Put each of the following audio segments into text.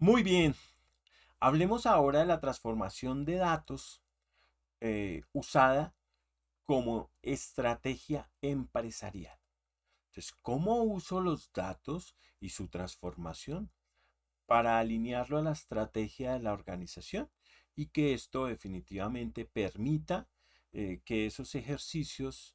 Muy bien, hablemos ahora de la transformación de datos usada como estrategia empresarial. Entonces, ¿cómo uso los datos y su transformación para alinearlo a la estrategia de la organización y que esto definitivamente permita que esos ejercicios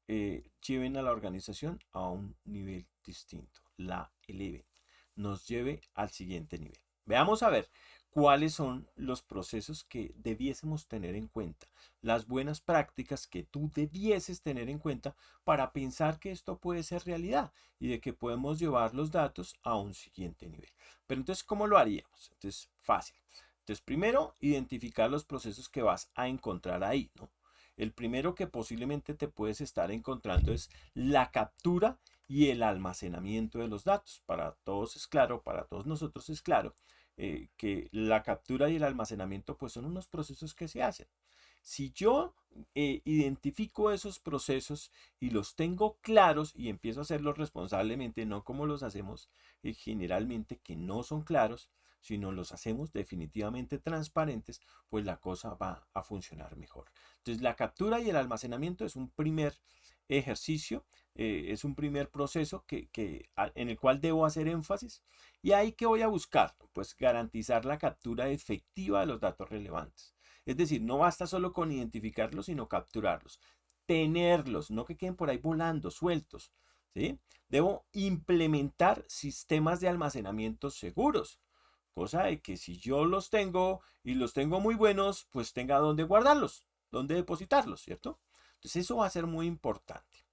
lleven a la organización a un nivel distinto, la eleven, nos lleve al siguiente nivel? Veamos a ver cuáles son los procesos que debiésemos tener en cuenta, las buenas prácticas que tú debieses tener en cuenta para pensar que esto puede ser realidad y de que podemos llevar los datos a un siguiente nivel. Pero entonces, ¿cómo lo haríamos? Entonces, fácil. Entonces, primero, identificar los procesos que vas a encontrar ahí, ¿no? El primero que posiblemente te puedes estar encontrando es la captura y el almacenamiento de los datos. Para todos es claro, para todos nosotros es claro que la captura y el almacenamiento pues son unos procesos que se hacen. Si yo identifico esos procesos y los tengo claros y empiezo a hacerlos responsablemente, no como los hacemos generalmente, que no son claros, sino los hacemos definitivamente transparentes, pues la cosa va a funcionar mejor. Entonces la captura y el almacenamiento es un primer ejercicio, es un primer proceso en el cual debo hacer énfasis. ¿Y ahí qué voy a buscar? Pues garantizar la captura efectiva de los datos relevantes. Es decir, no basta solo con identificarlos, sino capturarlos. Tenerlos, no que queden por ahí volando, sueltos. ¿Sí? Debo implementar sistemas de almacenamiento seguros. Cosa de que si yo los tengo y los tengo muy buenos, pues tenga dónde guardarlos, dónde depositarlos, ¿cierto? Entonces eso va a ser muy importante.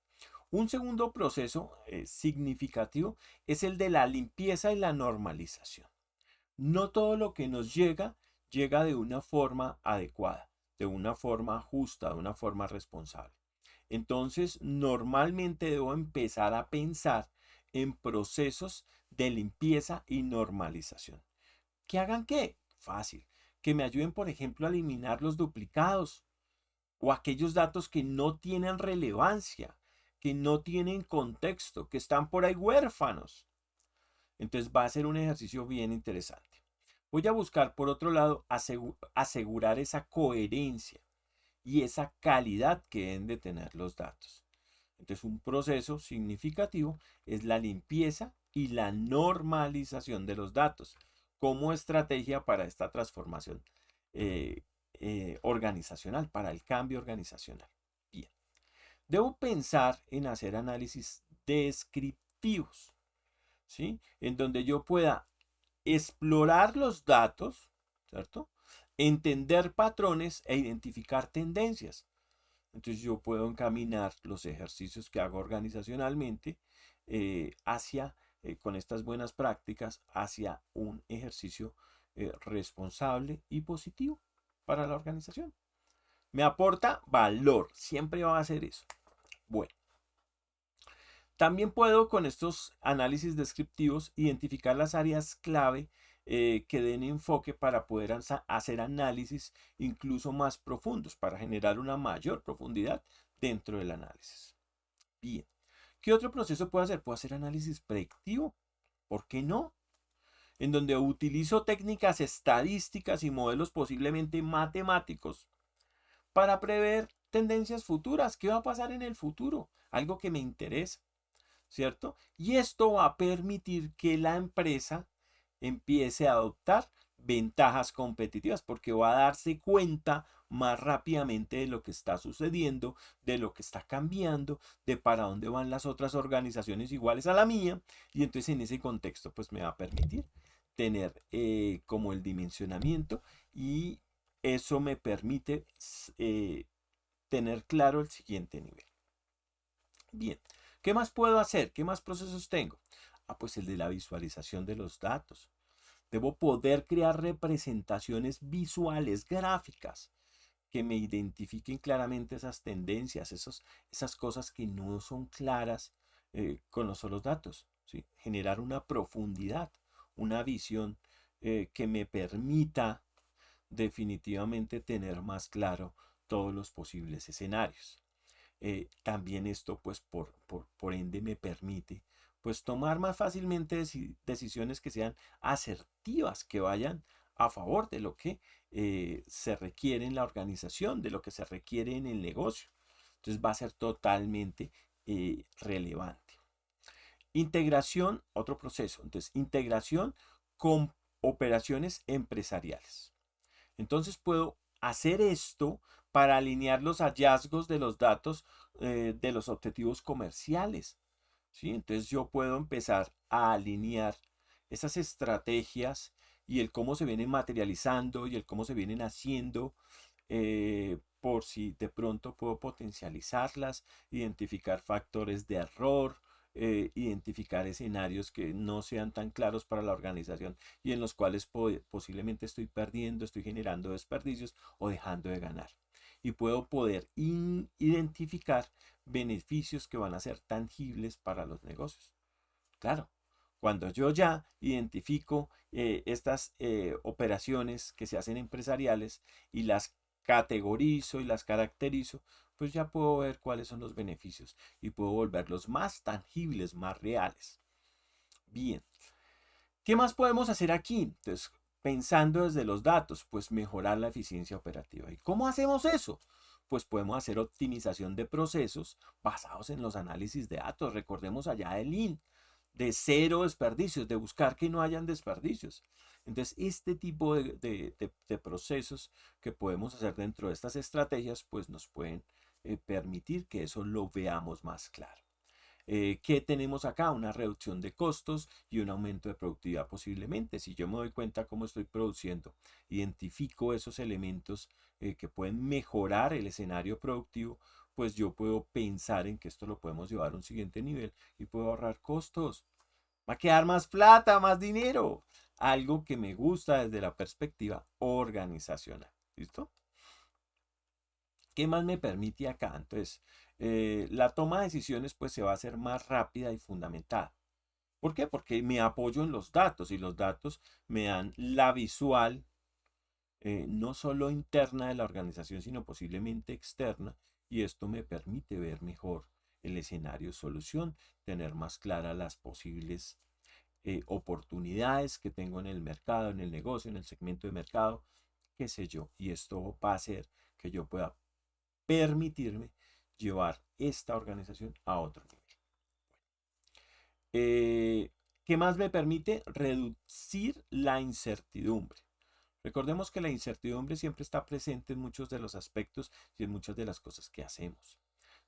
Un segundo proceso significativo es el de la limpieza y la normalización. No todo lo que nos llega de una forma adecuada, de una forma justa, de una forma responsable. Entonces, normalmente debo empezar a pensar en procesos de limpieza y normalización. ¿Que hagan qué? Fácil. Que me ayuden, por ejemplo, a eliminar los duplicados o aquellos datos que no tienen relevancia, que no tienen contexto, que están por ahí huérfanos. Entonces va a ser un ejercicio bien interesante. Voy a buscar, por otro lado, asegurar esa coherencia y esa calidad que deben de tener los datos. Entonces, un proceso significativo es la limpieza y la normalización de los datos como estrategia para esta transformación eh, organizacional, para el cambio organizacional. Bien, debo pensar en hacer análisis descriptivos, ¿sí? En donde yo pueda explorar los datos, ¿cierto? Entender patrones e identificar tendencias. Entonces yo puedo encaminar los ejercicios que hago organizacionalmente hacia, con estas buenas prácticas, hacia un ejercicio responsable y positivo para la organización. Me aporta valor, siempre va a ser eso. Bueno, también puedo con estos análisis descriptivos identificar las áreas clave que den enfoque para poder hacer análisis incluso más profundos, para generar una mayor profundidad dentro del análisis. Bien, ¿qué otro proceso puedo hacer? Puedo hacer análisis predictivo, ¿por qué no? En donde utilizo técnicas estadísticas y modelos posiblemente matemáticos para prever tendencias futuras, qué va a pasar en el futuro, algo que me interesa. ¿Cierto? Y esto va a permitir que la empresa empiece a adoptar ventajas competitivas porque va a darse cuenta más rápidamente de lo que está sucediendo, de lo que está cambiando, de para dónde van las otras organizaciones iguales a la mía. Y entonces en ese contexto pues me va a permitir tener como el dimensionamiento y eso me permite tener claro el siguiente nivel. Bien, ¿qué más puedo hacer? ¿Qué más procesos tengo? Ah, pues el de la visualización de los datos. Debo poder crear representaciones visuales, gráficas, que me identifiquen claramente esas tendencias, esas cosas que no son claras con los solos datos. ¿Sí? Generar una profundidad, una visión que me permita definitivamente tener más claro todos los posibles escenarios. También esto pues ende me permite pues tomar más fácilmente decisiones que sean asertivas operativas que vayan a favor de lo que se requiere en la organización, de lo que se requiere en el negocio. Entonces va a ser totalmente relevante. Integración, otro proceso. Entonces, integración con operaciones empresariales. Entonces puedo hacer esto para alinear los hallazgos de los datos de los objetivos comerciales. ¿Sí? Entonces yo puedo empezar a alinear esas estrategias y el cómo se vienen materializando y el cómo se vienen haciendo, por si de pronto puedo potencializarlas, identificar factores de error, identificar escenarios que no sean tan claros para la organización y en los cuales posiblemente estoy perdiendo, estoy generando desperdicios o dejando de ganar. Y puedo poder identificar beneficios que van a ser tangibles para los negocios. Claro, cuando yo ya identifico estas operaciones que se hacen empresariales y las categorizo y las caracterizo, pues ya puedo ver cuáles son los beneficios y puedo volverlos más tangibles, más reales. Bien, ¿qué más podemos hacer aquí? Entonces, pensando desde los datos, pues mejorar la eficiencia operativa. ¿Y cómo hacemos eso? Pues podemos hacer optimización de procesos basados en los análisis de datos. Recordemos allá el Lean, de cero desperdicios, de buscar que no hayan desperdicios. Entonces, este tipo de procesos que podemos hacer dentro de estas estrategias, pues nos pueden permitir que eso lo veamos más claro. ¿Qué tenemos acá? Una reducción de costos y un aumento de productividad posiblemente. Si yo me doy cuenta cómo estoy produciendo, identifico esos elementos que pueden mejorar el escenario productivo, pues yo puedo pensar en que esto lo podemos llevar a un siguiente nivel y puedo ahorrar costos. Va a quedar más plata, más dinero. Algo que me gusta desde la perspectiva organizacional. ¿Listo? ¿Qué más me permite acá? Entonces, la toma de decisiones pues se va a hacer más rápida y fundamentada. ¿Por qué? Porque me apoyo en los datos y los datos me dan la visual, no solo interna de la organización, sino posiblemente externa, y esto me permite ver mejor el escenario solución, tener más claras las posibles oportunidades que tengo en el mercado, en el negocio, en el segmento de mercado, qué sé yo, y esto va a hacer que yo pueda permitirme llevar esta organización a otro nivel. ¿Qué más me permite? Reducir la incertidumbre. Recordemos que la incertidumbre siempre está presente en muchos de los aspectos y en muchas de las cosas que hacemos.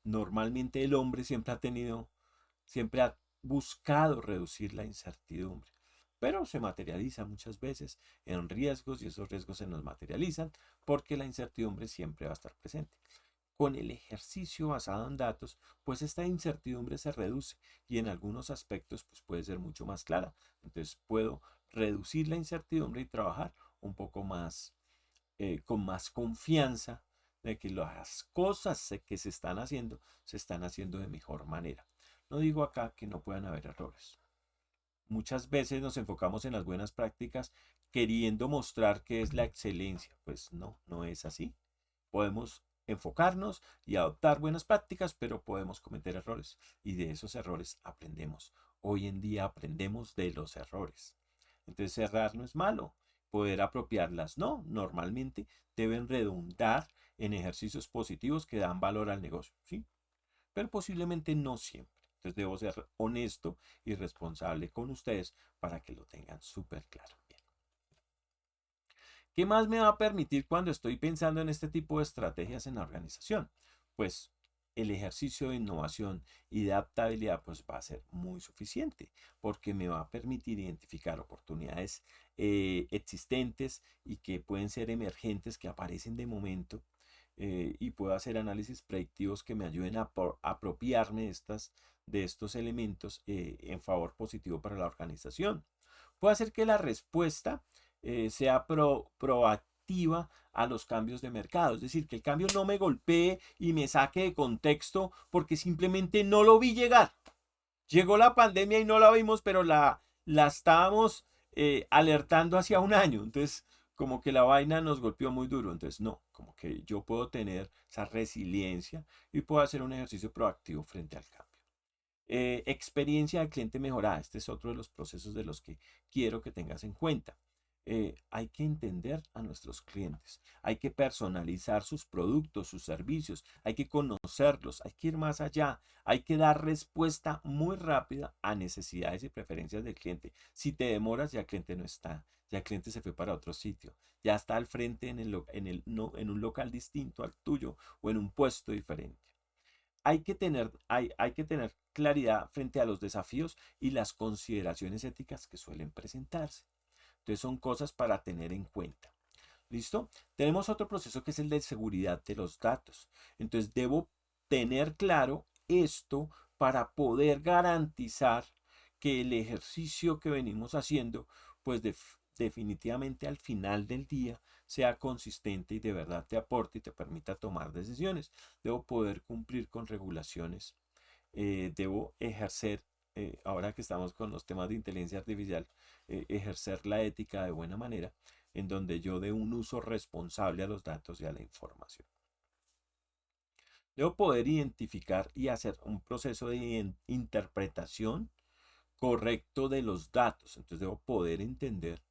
Normalmente el hombre siempre ha buscado reducir la incertidumbre, pero se materializa muchas veces en riesgos y esos riesgos se nos materializan porque la incertidumbre siempre va a estar presente. Con el ejercicio basado en datos, pues esta incertidumbre se reduce y en algunos aspectos pues puede ser mucho más clara. Entonces puedo reducir la incertidumbre y trabajar un poco más, con más confianza de que las cosas que se están haciendo de mejor manera. No digo acá que no puedan haber errores. Muchas veces nos enfocamos en las buenas prácticas queriendo mostrar que es la excelencia. Pues no, no es así. Podemos enfocarnos y adoptar buenas prácticas, pero podemos cometer errores y de esos errores aprendemos. Hoy en día aprendemos de los errores. Entonces errar no es malo, poder apropiarlas no, normalmente deben redundar en ejercicios positivos que dan valor al negocio, ¿sí? Pero posiblemente no siempre. Entonces debo ser honesto y responsable con ustedes para que lo tengan súper claro. Bien. ¿Qué más me va a permitir cuando estoy pensando en este tipo de estrategias en la organización? Pues el ejercicio de innovación y de adaptabilidad pues va a ser muy suficiente porque me va a permitir identificar oportunidades existentes y que pueden ser emergentes que aparecen de momento, y puedo hacer análisis predictivos que me ayuden a apropiarme de estos elementos en favor positivo para la organización. Puedo hacer que la respuesta sea proactiva a los cambios de mercado. Es decir, que el cambio no me golpee y me saque de contexto porque simplemente no lo vi llegar. Llegó la pandemia y no la vimos, pero la estábamos alertando hacia un año. Entonces, como que la vaina nos golpeó muy duro. Entonces, no, como que yo puedo tener esa resiliencia y puedo hacer un ejercicio proactivo frente al cambio. Experiencia del cliente mejorada. Este es otro de los procesos de los que quiero que tengas en cuenta. hay que entender a nuestros clientes, hay que personalizar sus productos, sus servicios, hay que conocerlos, hay que ir más allá, hay que dar respuesta muy rápida a necesidades y preferencias del cliente. Si te demoras, ya el cliente no está, ya el cliente se fue para otro sitio, ya está al frente no, en un local distinto al tuyo o en un puesto diferente. Hay que tener claridad frente a los desafíos y las consideraciones éticas que suelen presentarse. Entonces son cosas para tener en cuenta. ¿Listo? Tenemos otro proceso que es el de seguridad de los datos. Entonces debo tener claro esto para poder garantizar que el ejercicio que venimos haciendo, pues definitivamente al final del día sea consistente y de verdad te aporte y te permita tomar decisiones. Debo poder cumplir con regulaciones. Debo ejercer, ahora que estamos con los temas de inteligencia artificial, ejercer la ética de buena manera, en donde yo dé un uso responsable a los datos y a la información. Debo poder identificar y hacer un proceso de interpretación correcto de los datos. Entonces debo poder entender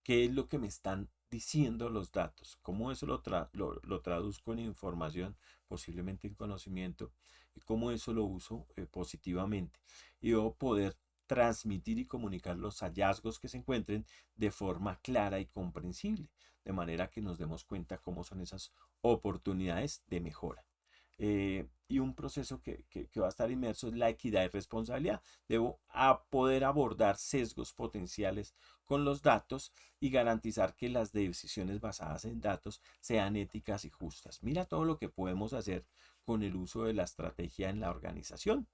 qué es lo que me están diciendo los datos, cómo eso lo traduzco en información, posiblemente en conocimiento, y cómo eso lo uso positivamente. Y debo poder transmitir y comunicar los hallazgos que se encuentren de forma clara y comprensible, de manera que nos demos cuenta cómo son esas oportunidades de mejora. Y un proceso que va a estar inmerso es la equidad y responsabilidad. Debo poder abordar sesgos potenciales con los datos y garantizar que las decisiones basadas en datos sean éticas y justas. Mira todo lo que podemos hacer con el uso de la estrategia en la organización,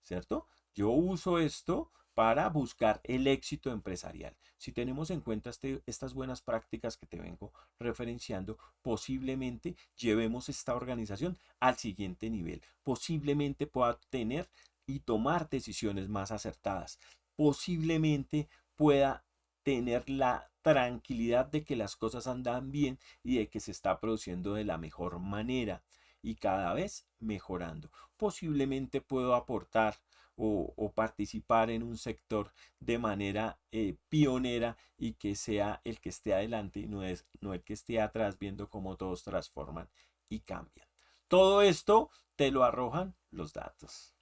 ¿cierto? Yo uso esto para buscar el éxito empresarial. Si tenemos en cuenta estas buenas prácticas que te vengo referenciando, posiblemente llevemos esta organización al siguiente nivel. Posiblemente pueda tener y tomar decisiones más acertadas. Posiblemente pueda tener la tranquilidad de que las cosas andan bien y de que se está produciendo de la mejor manera y cada vez mejorando. Posiblemente puedo aportar o participar en un sector de manera pionera y que sea el que esté adelante y no el que esté atrás viendo cómo todos transforman y cambian. Todo esto te lo arrojan los datos.